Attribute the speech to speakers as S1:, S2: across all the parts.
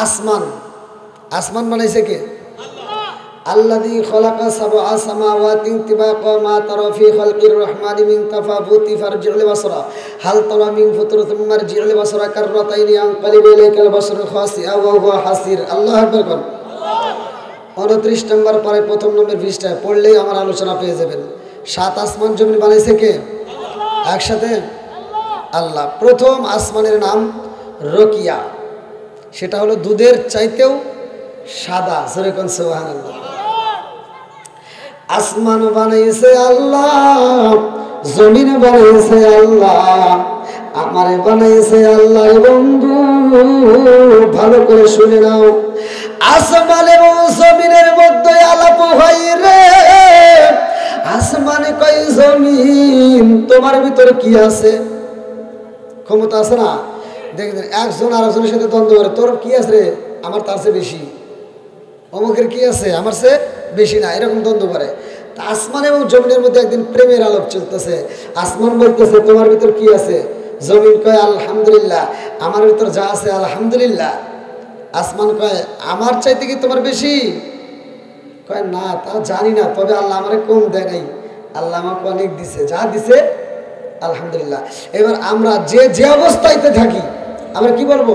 S1: আসমান, আসমান বানাইছে কে? আল্লাযী খালাকা সাবআ সামাওয়াতি তিবাকা মা তারা ফি খালকির রহমানি মিন তাফাবুতি ফারজি'ল বাসরা হাল তারা মিন ফুতুর সুম্মা রজি'ল বাসরা কাররাতাইনি আনকালিবু ইলাইকাল বাসরু খাসিআ ওয়া হুয়া হাসির। আল্লাহু আকবার কোন। 29 নম্বর পরে প্রথম নম্বর পৃষ্ঠায় পড়লেই আমার আলোচনা পেয়ে যাবেন। 7 আসমান জমিন বানাইছে কে? একসাথে আল্লাহ। প্রথম আসমানের নাম রকিয়া, সেটা হলো দুধের চাইতেও সাদা। জোরে কোন সুবহানাল্লাহ। আসমান বানাইছে আল্লাহ, জমিন বানাইছে আল্লাহ, আমারে বানাইছে আল্লাহ। বন্ধু ভালো করে শুনে নাও, আসমান এবং জমিনের মধ্যে আলাপ হয় রে। আসমানে কয় জমিন তোমার ভিতরে কি আছে? ক্ষমতা আছে না? দেখবেন একজন আরেকজনের সাথে দ্বন্দ্ব করে, তোর কি আছে রে? আমার তার চেয়ে বেশি। অমুকের কি আছে? আমার চেয়ে বেশি না, এরকম দ্বন্দ্ব করে। তা আসমান এবং জমিনের মধ্যে একদিন প্রেমের আলোক চলতেছে। আসমান বলতেছে তোমার ভিতর কি আছে? জমিন কয় আলহামদুলিল্লাহ, আমার ভিতর যা আছে আলহামদুলিল্লাহ। আসমান কয় আমার চাইতে কি তোমার বেশি? কয় না, তা জানি না, তবে আল্লাহ আমারে কম দেয় নাই, আল্লাহ আমাকে অনেক দিছে, যা দিছে আলহামদুলিল্লাহ। এবার আমরা যে যে অবস্থায়তে থাকি আমরা কি বলবো?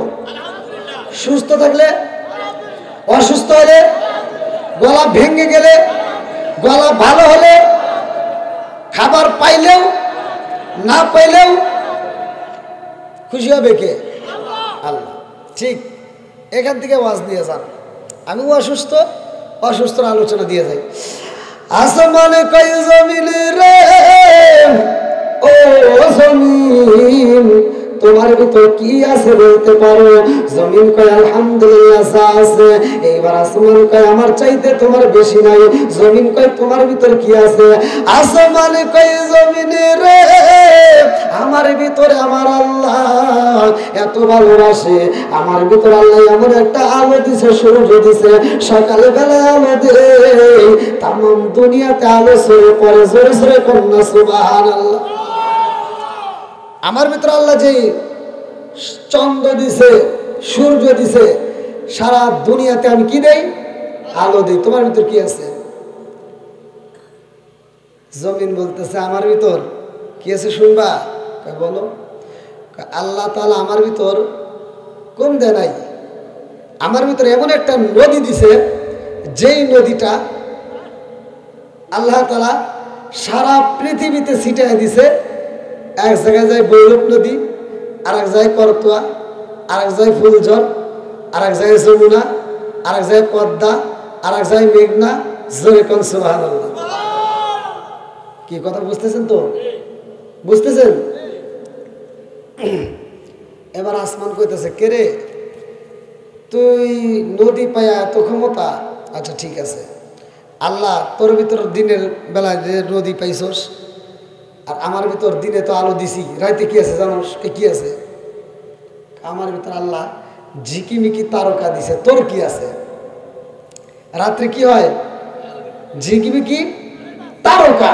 S1: সুস্থ থাকলে, অসুস্থ হলে, গলা ভেঙে গেলে, গলা ভালো হলে, খাবার পাইলেও না পাইলেও খুশি হবে কে? আল্লাহ। ঠিক এখান থেকে ওয়াজ দিয়ে যান। আমি অসুস্থ, অসুস্থর আলোচনা দিয়ে যাই। আসমানে কয় জমিন রে, ও জমিন তোমার ভিতর কি আছে বলতে পারো? জমিন কয় আলহামদুলিল্লাহ যা আছে। এইবার আসমান কয় আমার চাইতে তোমার বেশি নাই। জমিন কয় তোমার ভিতর কি আছে? আসমান কয় জমিন রে, আমার ভিতরে আমার আল্লাহ এত ভালোবাসে, আমার ভিতরে আল্লাহ এমন একটা আলো দিছে, সূর্য দিছে, সকালে বেলায় আলো দেয়, তামাম দুনিয়াতে আলো ছড়িয়ে পড়ে। জোরে জোরে কন্যা সুবহানাল্লাহ। আমার ভিতরে আল্লাহ যে চন্দ্র দিছে, সূর্য দিছে, সারা দুনিয়াতে আমি কি দেই? আলো দেই। তোমার ভিতর কি আছে? জমিন বলতেছে আমার ভিতর কি আছে শুনবা? বলো। আল্লাহ তাআলা আমার ভিতর কম দেয় নাই, আমার ভিতরে এমন একটা নদী দিছে, যেই নদীটা আল্লাহ তাআলা সারা পৃথিবীতে ছিটায় দিছে। এক জায়গায় যায় বৈরব নদী, আর এক জায়গায় করতোয়া, আর এক জায়গায় ফুলঝড়, আর এক জায়গায় যমুনা, আর এক জায়গায় পদ্মা, আর এক জায়গায় মেঘনা। জোরে কোন সুবহানাল্লাহ। কি কথা বুঝতেছেন তো? বুঝতেছেন? এবার আসমান কইতেছে কে রে, তুই নদী পায়া এত ক্ষমতা? আচ্ছা ঠিক আছে, আল্লাহ তোর ভিতর দিনের বেলায় যে নদী পাইছস, আর আমার ভিতর দিনে তো আলো দিছি, রাইতে কি আছে জানোস? কি আছে? আমার ভিতর আল্লাহ ঝিকিমিকি তারকা দিছে, তোর কি আছে? রাত্রে কি হয়? ঝিকিমিকি তারকা।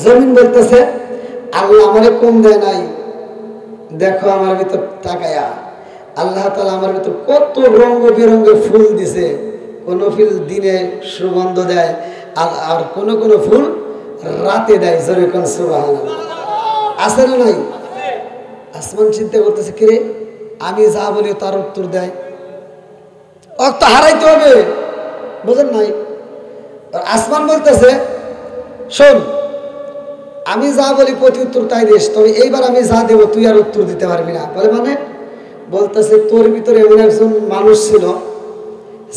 S1: জমিন বলতেছে আল্লাহ আমারে কম দেয় নাই, দেখো আমার ভিতর তাকায়া আল্লাহ তাআলা আমার ভিতর কত রঙ বেরঙের ফুল দিছে। কোন ফুল দিনে সুগন্ধ দেয়, আর কোন কোন ফুল রাতে দেয়। জোরে কোন সুবহানাল্লাহ। আছে না নাই? আসমান চিন্তা করতেছে কিরে, আমি যা বলি তার উত্তর দেয়, অর্থ হারাইতে হবে, বুঝেন নাই? আসমান বলতেছে শোন, আমি যা বলি প্রতি উত্তর তাই দিস, তবে এইবার আমি যা দেব তুই আর উত্তর দিতে পারবি না। বলে মানে? বলতেছে তোর ভিতরে এমন একজন মানুষ ছিল,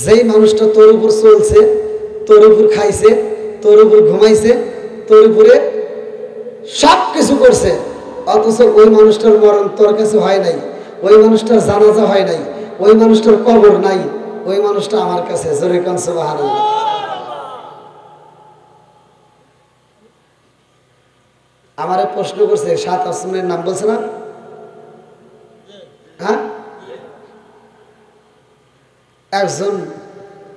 S1: যেই মানুষটা তোর উপর চলছে, তোর উপর খাইছে, তোর উপর ঘুমাইছে, তোর উপরে সব কিছু করছে, অথচ ওই মানুষটার মরণ তোর কাছে হয় নাই, ওই মানুষটার জানাজা হয় নাই, ওই মানুষটার কবর নাই, ওই মানুষটা আমার কাছে। জোরে কোন সুবহানাল্লাহ। আমারে প্রশ্ন করছে 7 আসমানের নাম বলছে না? হ্যাঁ, একজন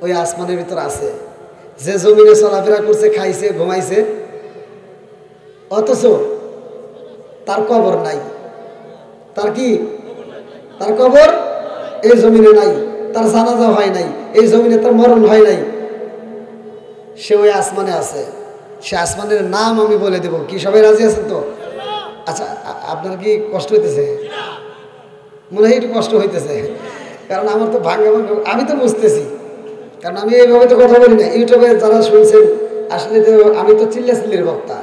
S1: ওই আসমানের ভিতর আছে, যে জমিনে চলাফেরা করছে, খাইছে, ঘুমাইছে, অথচ তার কবর নাই। তার কি? তার কবর এই জমিনে নাই, তার জানাজা হয় নাই, এই জমিনে তার মরণ হয় নাই, সে ওই আসমানে আছে। সে আসমানের নাম আমি বলে দেব, কি সবাই রাজি আছেন তো? আচ্ছা, আপনার কি কষ্ট হইতেছে? মনে হয় একটু কষ্ট হইতেছে, কারণ আমার তো ভাঙ্গা ভাঙ্গা, আমি তো বুঝতেছি, কারণ আমি এইভাবে তো কথা বলি না। ইউটিউবে যারা শুনছেন, আসলে তো আমি তো চিল্লির বক্তা,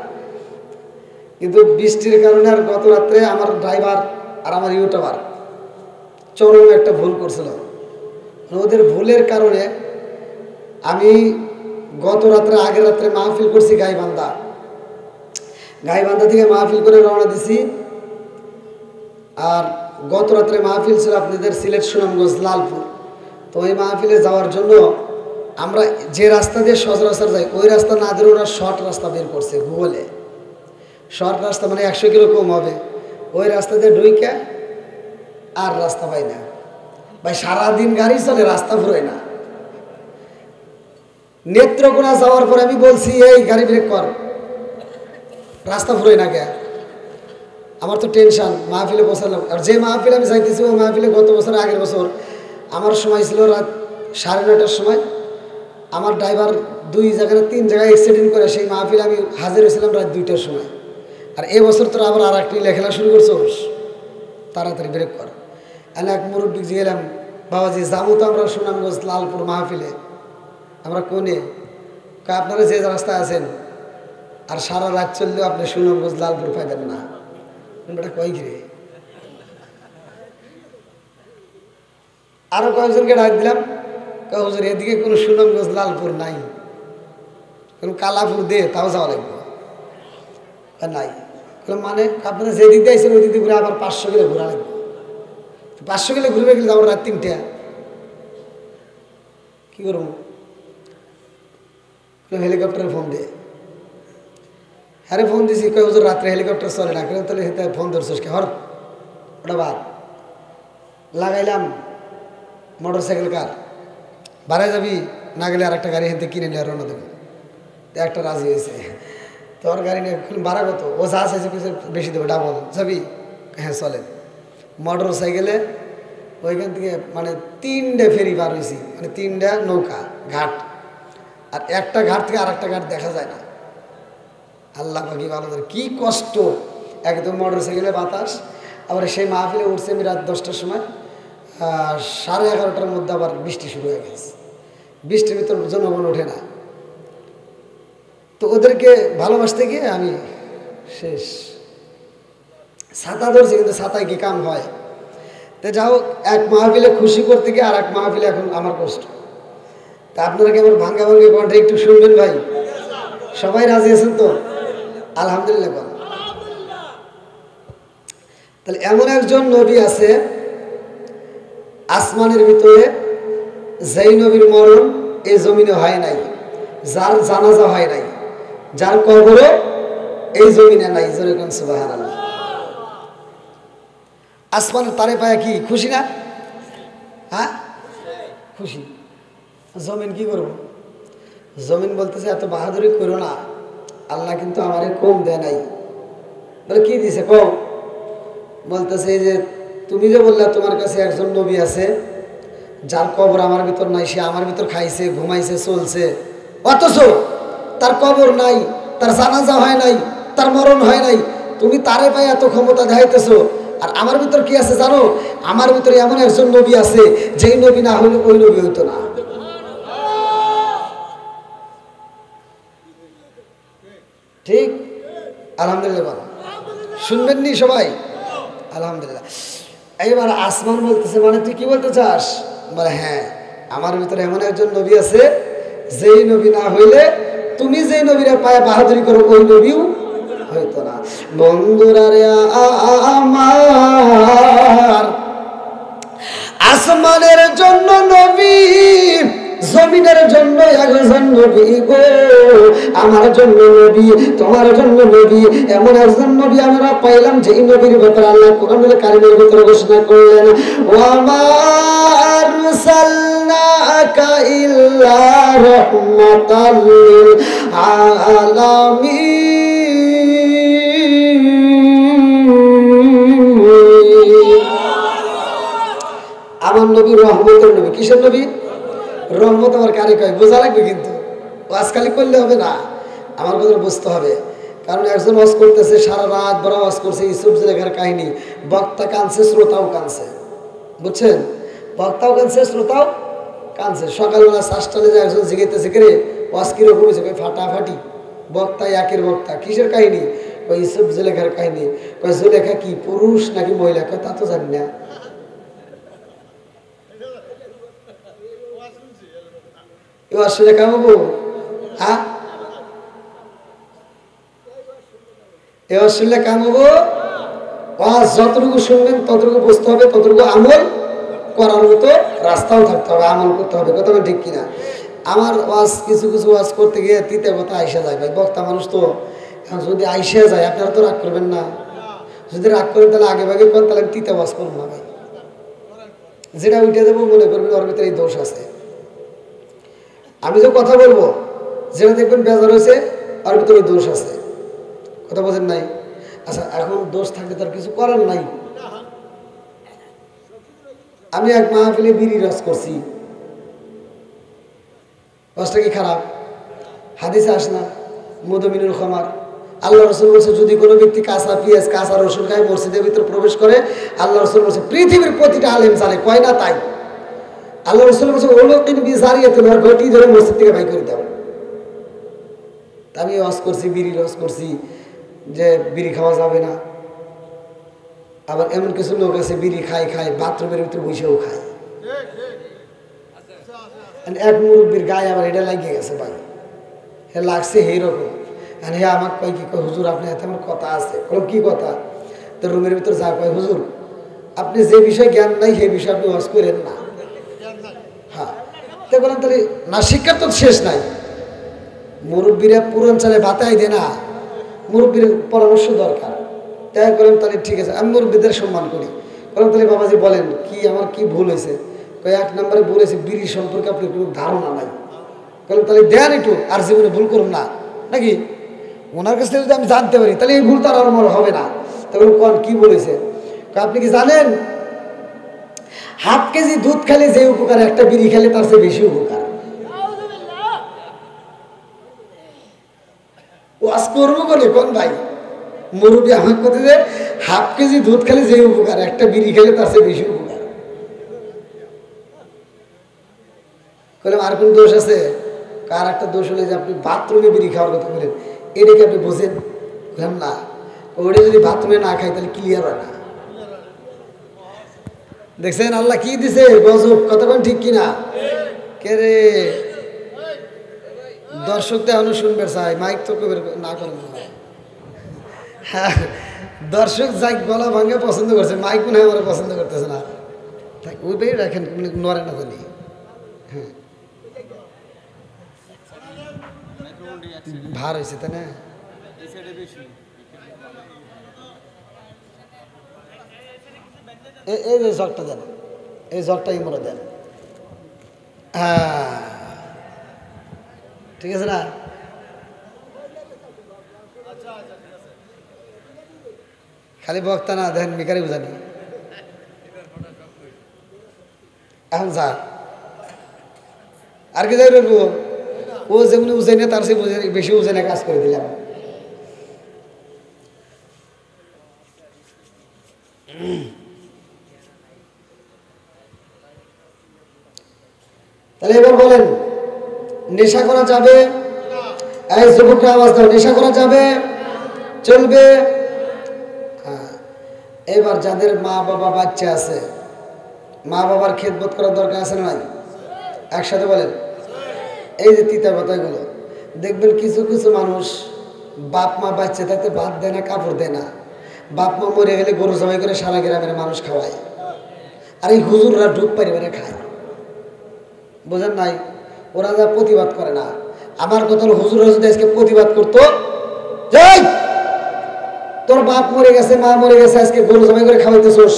S1: কিন্তু বৃষ্টির কারণে আর গত রাত্রে আমার ড্রাইভার আর আমার ইউটিউবার চরম একটা ভুল করছিল। ওদের ভুলের কারণে আমি গত রাত্রে আগের রাত্রে মাহফিল করছি গাইবান্ধা থেকে মাহফিল করে রওনা দিছি। আর গত রাত্রে মাহফিল ছিল আপনাদের সিলেট সুনামগঞ্জ লালপুর। তো ওই মাহফিলে যাওয়ার জন্য আমরা যে রাস্তা দিয়ে সচরাচর যাই ওই রাস্তা না দিয়ে ওরা শর্ট রাস্তা বের করছে গুগলে। শর্ট রাস্তা মানে 100 কিলো কম হবে, ওই রাস্তা দিয়ে ঢুইকা আর রাস্তা পাই না ভাই। সারাদিন গাড়ি চলে, রাস্তা ফুরোয় না। নেত্রকোনা যাওয়ার পরে আমি বলছি এই গাড়ি ব্রেক কর, রাস্তা ফুরোয় না কে। আমার তো টেনশন, মাহফিলে বসালাম। আর যে মাহফিলে আমি যাইতেছি ওই মাহফিলে গত বছর আগের বছর আমার সময় ছিল রাত 9:30টার সময়। আমার ড্রাইভার 2 জায়গায় 3 জায়গায় অ্যাক্সিডেন্ট করে সেই মাহফিলে আমি হাজির হয়েছিলাম রাত 2টার সময়। আর এবছর তোরা আবার আর একটি লেখালা শুরু করছোস, তাড়াতাড়ি ব্রেক কর। আমি এক মুরব্বী গেলাম, বাবাজি যাবো তো আমরা সুনামগঞ্জ লালপুর মাহফিলে। আমরা কোনে? আপনারা যে রাস্তায় আছেন আর সারা রাত চললেও আপনি সুনামগঞ্জ লালপুর পাইবেন না। বেটা কই ঘিরে আরো কয়েকজনকে ডাক দিলাম, হুজুর এদিকে কোনো সুনামগঞ্জ লালপুর নাই, কোন কালাপুর দে তাও যাওয়া লাগবে নাই। মানে আপনারা যে দিক দিয়ে আইসেন ওই দিক দিয়ে ঘুরে আবার 500 কিলো ঘোরা লাগবে। 500 কিলো ঘুরবে গেলে আমার রাত 3টে কি করবো? হেলিকপ্টারে ফোন দে। হ্যাঁ ফোন দিছি, কয় হুজুর রাত্রে হেলিকপ্টার চলে না, কেন তাহলে হেতে ফোন ধরছিস কে? হর ওটা বাদ। লাগাইলাম মোটর সাইকেল কার, বাড়ায় যাবি না গেলে আর একটা গাড়ি হেঁটে কিনে নিয়ে রওনা দেবে। একটা রাজি হয়েছে, তোর গাড়ি নিয়ে ভাড়া কত? ও যা চাইছে কিছু বেশি দেবে, ডাবল যাবি? হ্যাঁ চলে। মোটর সাইকেলে ওইখান থেকে মানে 3টে ফেরি পার হয়েছি, মানে 3টা নৌকা ঘাট, আর একটা ঘাট থেকে আর একটা ঘাট দেখা যায় না। আল্লাহ পাকি ভালো করে, কি কষ্ট একদম মোটর সাইকেলে বাতাস। আবার সেই মাহফিলে উঠছে আমি রাত 10টার সময়, 11:30টার মধ্যে আবার বৃষ্টি শুরু হয়ে গেছে। বৃষ্টির ভিতর জনগণ ওঠে না। তো ওদেরকে ভালোবাসতে গিয়ে আমি শেষ। ছাতা ধরছি কিন্তু ছাতায় কি কাম হয়? তো যাও, এক মাহফিলে খুশি করতে গিয়ে আর এক মাহফিলে এখন আমার কষ্ট। তা আপনারা কি আমার ভাঙ্গা ভাঙ্গি কণ্ঠে একটু শুনবেন ভাই? সবাই রাজি আছেন তো? আলহামদুলিল্লাহ। তাহলে এমন একজন নবী আছে আসমানের ভিতরে, যেই নবীর মরণ এই জমিনে হয় নাই, যার জানাজা হয় নাই, যার কবরও এই জমিনে নাই। যেরকম সুবহানাল্লাহ। আসমানের তারে পায়া কি খুশি না? হ্যাঁ খুশি। জমিন কি করবো? জমিন বলতেছে এত বাহাদুরি করো না, আল্লাহ কিন্তু আমারে কম দেয় নাই। বলে কি দিছে কম? বলতেছে যে তুমি যে বললা তোমার কাছে একজন নবী আছে যার কবর আমার ভিতর নাই, সে আমার ভিতর খাইছে, ঘুমাইছে, চলছে, অথচ তার কবর নাই, তার জানাজা হয় নাই, তার মরণ হয় নাই। তুমি তারে পাই এত ক্ষমতা দেখাইতেছো, আর আমার ভিতর কি আছে জানো? আমার ভিতরে এমন একজন নবী আছে যেই নবী না হলে ওই নবী হইতো না। ঠিক? আলহামদুলিল্লাহ। শুনবেন নি সবাই? আলহামদুলিল্লাহ। এইবার আসমান বলতেছে মানে তুই কি বলতে চাস? বলে হ্যাঁ, আমার ভিতরে এমন একজন নবী আছে যেই নবী না হইলে তুমি যেই নবীরা পায়ে বাহাদুরি করো ওই নবীও হইতো না। বন্ধুরা রে আমার, আসমানের জন্য নবী, জমিনের জন্য একজন নবী গো। আমার জন্য নবী, তোমার জন্য নবী, এমন একজন নবী আমরা পাইলাম যেই নবীর ব্যাপারে আল্লাহ কোরআনুল কারীমের ভিতরে ঘোষণা করলেন, ওয়া মা আরসালনাকা ইল্লা রাহমাতাল লিল আলামিন। আমার নবী রহমতের নবী। কিসের নবী? রহমত আমার কারে কয় বোঝা লাগবে, কিন্তু ওয়াজ খালি করলে হবে না, আমার কথা বুঝতে হবে। কারণ একজন ওয়াজ করতেছে, সারা রাত বড় ওয়াজ করছে ইউসুফ জুলেখার কাহিনী, বক্তা কাঁদছে, শ্রোতাও কাঁদছে, বুঝছেন? বক্তাও কাঁদছে, শ্রোতাও কাঁদছে। সকালবেলা শ্বাসটালে যে একজন জিগাইতেছে, কে রে ওয়াজ কিরকম হয়েছে? ফাটাফাটি। বক্তা একের বক্তা। কিসের কাহিনী? ওই ইউসুফ জুলেখার কাহিনী। কয় জুলেখা কি পুরুষ নাকি মহিলা? কয় তা তো জানি না। আসলে কামাবো, হ্যাঁ এবার শুনলে কামাবো। যতটুকু শুনবেন ততটুকু বুঝতে হবে, ততটুকু আমল করার মতো রাস্তাও থাকতে হবে, আমল করতে হবে। কথা ঠিক কিনা? আমার ওয়াজ কিছু কিছু ওয়াজ করতে গিয়ে তিতে কথা আইসা যায় ভাই, বক্তা মানুষ তো। এখন যদি আইসা যায় আপনারা তো রাগ করবেন না, যদি রাগ করেন তাহলে আগে ভাগে করেন, তাহলে তিতে ওয়াজ করবো না ভাই। যেটা উঠে দেবো মনে করবেন ওর ভিতরে এই দোষ আছে। আমি যে কথা বলবো যেটা দেখবেন বেজার হয়েছে ওর ভিতরে দোষ আছে, কথা বোঝেন নাই? আচ্ছা, এখন দোষ থাকলে তার কিছু করার নাই। আমি এক মাহফিলে বিড়ি রস করছি, রসটা কি খারাপ? হাদিসে আসে না মধুমিনুল খামার? আল্লাহ রসুল বলছে যদি কোনো ব্যক্তি কাঁচা পেঁয়াজ কাঁচা রসুন খায় মসজিদের ভিতরে প্রবেশ করে, আল্লাহ রসুল বলছে পৃথিবীর প্রতিটা আলেম জানে, কয় না তাই? আল্লাহ রসুল বলছে ওলোকিন বিজারিয়ে তোমার ঘটি ধরে মসজিদ থেকে বাই করে দাও। আমি রস করছি, বিড়ি রস করছি যে বিড়ি খাওয়া যাবে না। আবার এমন কিছু লোক আছে বিড়ি খায় বাথরুমের ভিতরে বসেও খায়। এক মুরব্বীর গায়ে আবার এটা লাগিয়ে গেছে ভাই, হে লাগছে এইরকম। হে আমার কয় কি কয় হুজুর আপনার হাতে আমার কথা আছে। বললাম কি কথা? তো রুমের ভিতরে যা কয় হুজুর আপনি যে বিষয়ে জ্ঞান নাই সেই বিষয়ে আপনি ওয়াজ করেন না। হ্যাঁ, তো বললাম তাহলে না, শিক্ষার তো শেষ নাই। মুরব্বীরা পুরাঞ্চলে বাতাই দেয় না, মুরব্বীর পরামর্শ দরকার। তাই বললাম তাহলে ঠিক আছে, আমি মুরব্বীদের সম্মান করি। বললাম তাহলে বাবাজি বলেন কি আমার কি ভুল হয়েছে? কয় এক নম্বরে ভুল হয়েছে বিড়ি সম্পর্কে আপনি কোনো ধারণা নাই। বললাম তাহলে দেন একটু, আর জীবনে ভুল করুন না নাকি? ওনার কাছ থেকে যদি আমি জানতে পারি তাহলে এই ভুল তো আর আমার হবে না। তখন কোন কি বলেছে? আপনি কি জানেন হাফ কেজি দুধ খেলে যে উপকার একটা বিড়ি খেলে তার চেয়ে বেশি উপকার। ওয়াজ করবো বলে কোন ভাই মুরব্বী আমার কথা যে হাফ কেজি দুধ খেলে যে উপকার একটা বিড়ি খেলে তার চেয়ে বেশি উপকার। বললাম আর কোন দোষ আছে? কার একটা দোষ হলে যে আপনি বাথরুমে বিড়ি খাওয়ার কথা বলেন, এটাকে আপনি বোঝেন? বললাম না, ওটা যদি বাথরুমে না খাই তাহলে ক্লিয়ার হয় না। দেখছেন আল্লাহ কি দিছে গজব, কথা বলেন ঠিক কিনা? কে রে দর্শক তো এখনো শুনবে চাই, মাইক তো না করেন। হ্যাঁ, দর্শক যাই গলা ভাঙে পছন্দ করছে, মাইক মনে হয় আমার পছন্দ করতেছে না। ওইটাই রাখেন, নড়ে না জানি। হ্যাঁ ভার হয়েছে তাই না? এই যে জগটা দেন, এই জগটা ইমরা দেন। হ্যাঁ ঠিক আছে না? খালি বক্তা না দেখেন মিকারি বুঝানি। এখন যা আর কি যাই বলবো, ও যেমনি উজে না তার চেয়ে বেশি উজে না কাজ করে দিলাম। তাহলে এবার বলেন নেশা করা যাবে? এই যুবকরা আওয়াজ দাও, নেশা করা যাবে? চলবে? হ্যাঁ। এবার যাদের মা বাবা বাচ্চা আছে, মা বাবার খেদমত করার দরকার আছে না নাই? একসাথে বলেন। এই যে তিতা কথাগুলো দেখবেন, কিছু কিছু মানুষ বাপ মা বাচ্চা থাকতে ভাত দেয় না, কাপড় দেয় না, বাপ মা মরে গেলে গরু জবাই করে সারা গ্রামের মানুষ খাওয়ায়, আর এই হুজুররা ডুব পরিবারে খায়। বোঝেন নাই? ওরা যা প্রতিবাদ করে না। আমার কথা হলো হুজুররা যদি আজকে প্রতিবাদ করতো, যাই তোর বাপ মরে গেছে মা মরে গেছে আজকে গরু জবাই করে খাওয়াইতেছোস,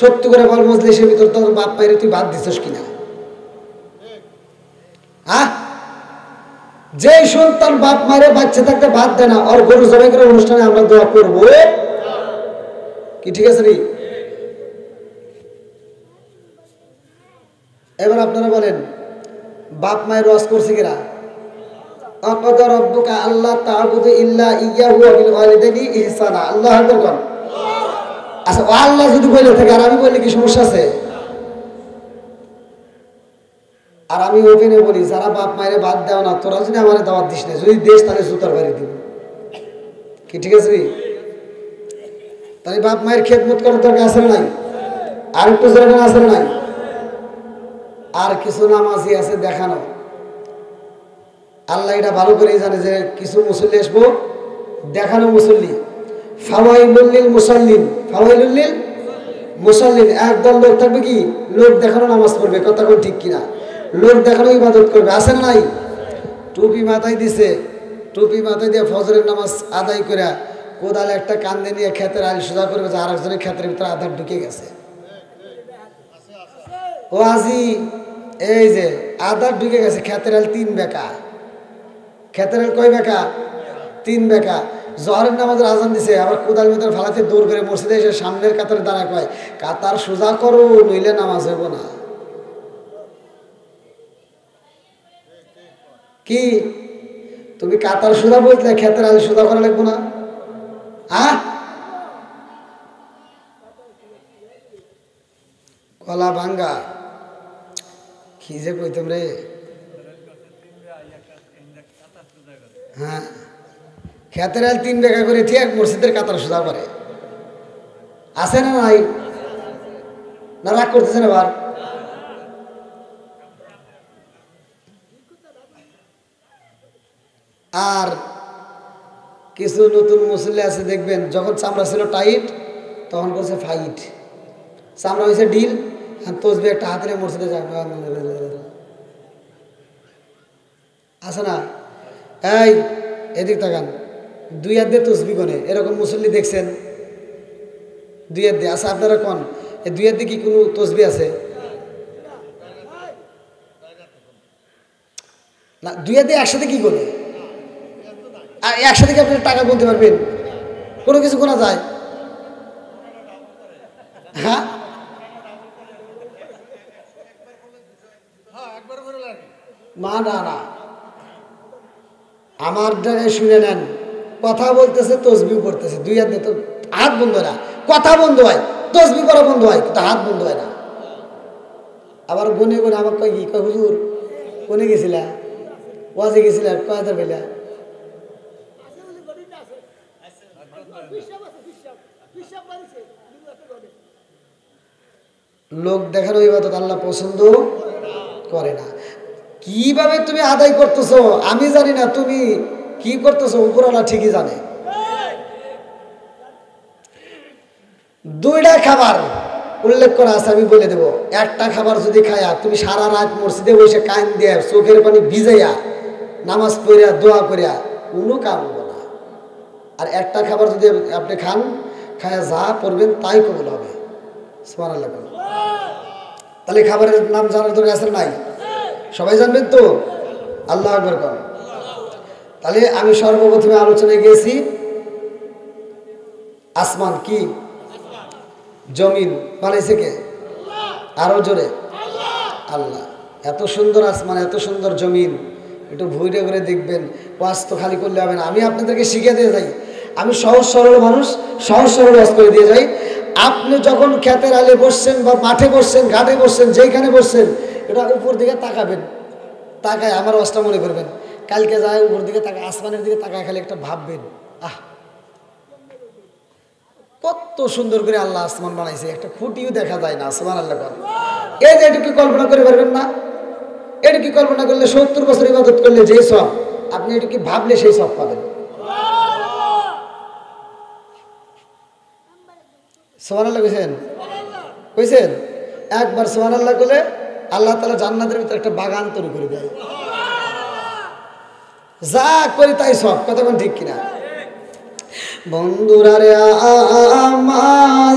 S1: সত্যি করে বল মজলিসের ভিতর তোর বাপ মায়ের তুই ভাত দিছিস কিনা? হ্যাঁ, যে সন্তান বাপ মায়ের বাচ্চা থাকতে ভাত দেয় না, আর গরু জবাই করে অনুষ্ঠানে আমরা দোয়া করবো কি? ঠিক আছে রে? এবার আপনারা বলেন বাপ মায়ের ওয়াজ করছে কিনা? আকাদা রাব্বুকা আল্লা তা'বুদু ইল্লা ইয়্যাহু ওয়া বিল ওয়ালিদাইনি ইহসানা। আল্লাহু আকবার কোন। আচ্ছা আল্লাহ যদি বলে থাকে আর আমি বললে কি সমস্যা আছে? আর আমি ওপেনে বলি যারা বাপ মায়ের বাদ দেও না তোরা যদি আমার দাওয়াত দিস না, যদি দেশ তাহলে জুতার বাড়ি দিব। কি ঠিক আছে? তাই বাপ মায়ের খেদমত করার দরকার আছে নাই? আর একটু জায়গা আছে নাই? আর কিছু নামাজি আছে দেখানো। আল্লাহ এটা ভালো করেই জানে যে কিছু মুসল্লি আসবো দেখানো মুসল্লি। ফাওয়াইলুল লিল মুসাল্লিন, ফাওয়াইলুল লিল মুসাল্লিন। একদল লোক থাকবে কি লোক দেখানো নামাজ পড়বে, কথা কোন ঠিক কিনা? লোক দেখানো ইবাদত করবে, আছে না নাই? টুপি মাথায় দিছে, টুপি মাথায় দিয়ে ফজরের নামাজ আদায় করে কোদালে একটা কান্দে নিয়ে ক্ষেতের আল সোজা করবে যে আরেকজনের ক্ষেতের ভিতরে আধার ঢুকে গেছে। ও আজি এই যে আধার ঢুকে গেছে, ক্ষেতের আল 3 বেকা। ক্ষেতের আল কয় বেকা? 3 বেকা। জহরের নামাজের আজান দিছে, আবার কোদাল ভিতরে ফালাতে দৌড় করে মসজিদে এসে সামনের কাতারে দাঁড়া কয় কাতার সোজা করো নইলে নামাজ হইব না। কি তুমি কাতার সোজা বলতে ক্ষেতের আল সোজা করা লাগবো না? কলা ভাঙ্গা কি যে কইতাম রে। হ্যাঁ ক্ষেতের আল 3 বেকা করে ঠিক মসজিদের কাতার সোজা করে, আছে না নাই? না রাগ করতেছেন এবার? আর কিছু নতুন মুসল্লি আছে দেখবেন যখন চামড়া ছিল টাইট তখন করছে ফাইট, চামড়া হয়েছে ডিল, আর তসবি একটা হাতে নিয়ে মসজিদে যায়। আছে না? এই এদিক তাকান, 2 হাত দিয়ে তসবি গনে, এরকম মুসল্লি দেখছেন? 2 হাত দিয়ে আছে। আপনারা কোন এই 2 হাত দিয়ে কি কোনো তসবি আছে না? 2 হাত দিয়ে একসাথে কি গনে? আর একসাথে কি আপনি টাকা গুনতে পারবেন? কোনো কিছু গোনা যায়? হ্যাঁ মা না না, আমার জায়গায় শুনে নেন, কথা বলতেছে তসবিহ করতেছে, 2 হাত দিয়ে তো হাত বন্ধ হয় না। কথা বন্ধ হয়, তসবিহ করা বন্ধ হয়, কিন্তু হাত বন্ধ হয় না। আবার গুনে গুনে আমার কয় কি কয় হুজুর কোনে গেছিলা? ওয়াজে গেছিলা? কয় হাজার পেলা? লোক দেখানো ইবাদত আল্লাহ পছন্দ করে না। কিভাবে তুমি আদায় করতেছো আমি জানি না, তুমি কি করতেছো উপরওয়ালা ঠিকই জানে। 2টা খাবার উল্লেখ করা আছে, আমি বলে দেব। একটা খাবার যদি খায়া তুমি সারা রাত মসজিদে বসে কান দিয়ে চোখের পানি ভিজাইয়া নামাজ পড়িয়া দোয়া করিয়া কোনো কাম হবে না। আর একটা খাবার যদি আপনি খান, খায়া যা পড়বেন তাই কবুল হবে। সুবহানাল্লাহ। তাহলে খাবারের নাম জানার দরকার আছে নাই? সবাই জানবেন তো? আল্লাহু আকবার কর। তাহলে আমি সর্বপ্রথমে আলোচনায় গিয়েছি আসমান কি জমিন বানাইছে কে? আরো জোরে আল্লাহ। এত সুন্দর আসমান, এত সুন্দর জমিন, একটু ভুইরে করে দেখবেন। ওয়াজ তো খালি করলে হবে না, আমি আপনাদেরকে শিখিয়ে দিয়ে যাই। আমি সহজ সরল মানুষ, সহজ সরল ওয়াজ করে দিয়ে যাই। আপনি যখন ক্ষেতের আলে বসছেন বা মাঠে বসছেন, ঘাটে বসছেন, যেইখানে বসছেন, এটা উপর দিকে তাকাবেন। তাকায় আমার ওয়াজটা মনে করবেন। কালকে যায় উপর দিকে তাকায়, আসমানের দিকে তাকায়, খালি একটা ভাববেন, আহ কত সুন্দর করে আল্লাহ আসমান বানাইছে, একটা খুঁটিও দেখা যায় না। সুবহানাল্লাহ। এই যে এটুকু কল্পনা করে পারবেন না? এটুকু কল্পনা করলে 70 বছর ইবাদত করলে যে সব, আপনি এটুকু ভাবলে সেই সব পাবেন। সুবহানাল্লাহ কইছেন? কইছেন? একবার সুবহানাল্লাহ করলে আল্লাহ তাআলা জান্নাতের ভিতরে একটা বাগান তৈরি করে দেয়। যা করি তাই সব, কথা কোন ঠিক কিনা? বন্ধুরা রে আমার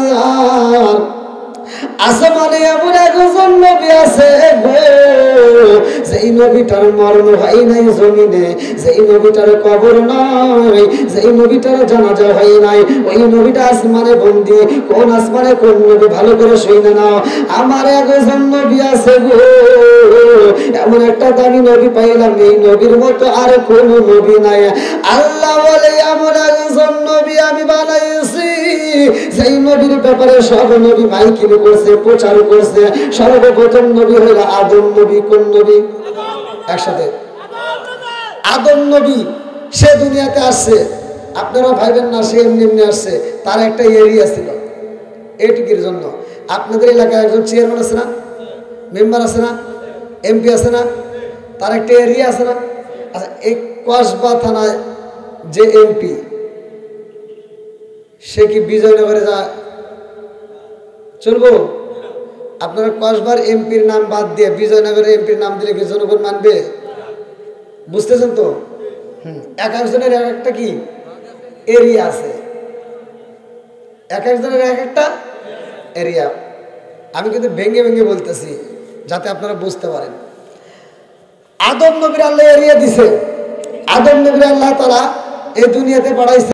S1: আসমানে এমন একজন নবী আছে গো, যেই নবীটার মরণ হয় নাই জমিনে, যেই নবীটার কবর নাই, যেই নবীটার জানাজা হয় নাই, ওই নবীটা আসমানে বন্দি। কোন আসমানে কোন নবী ভালো করে শুনে নাও। আমার একজন নবী আছে গো, এমন একটা দামি নবী পাইলাম, এই নবীর মতো আর কোন নবী নাই। আল্লাহ বলে এমন একজন নবী আমি বানাইছি, সেই নবীর ব্যাপারে সব নবী মাইকিং করছে, প্রচার করছে। সর্বপ্রথম নবী হইল আদম নবী। কোন নবী? একসাথে আদম নবী। সে দুনিয়াতে আসছে, আপনারা ভাইবেন না সে এমনি এমনি আসছে। তার একটা এরিয়া ছিল, এটুকির জন্য। আপনাদের এলাকায় একজন চেয়ারম্যান আছে না, মেম্বার আছে না, এমপি আছে না, তার একটা এরিয়া আছে না। আচ্ছা, এই কসবা থানায় যে এমপি, সে কি বিজয়নগরে যা চলবো? আপনারা কসবার এমপির নাম বাদ দিয়ে বিজয়নগরের এমপির নাম দিলে কি জনগণ মানবে? বুঝতেছেন তো? এক একজনের এক একটা কি এরিয়া আছে, এক একজনের এক একটা এরিয়া। আমি কিন্তু ভেঙে ভেঙে বলতেছি যাতে আপনারা বুঝতে পারেন। আদম নবীর আল্লাহ এরিয়া দিছে, আদম নবীর আল্লাহ তারা এই দুনিয়াতে পাঠাইছে।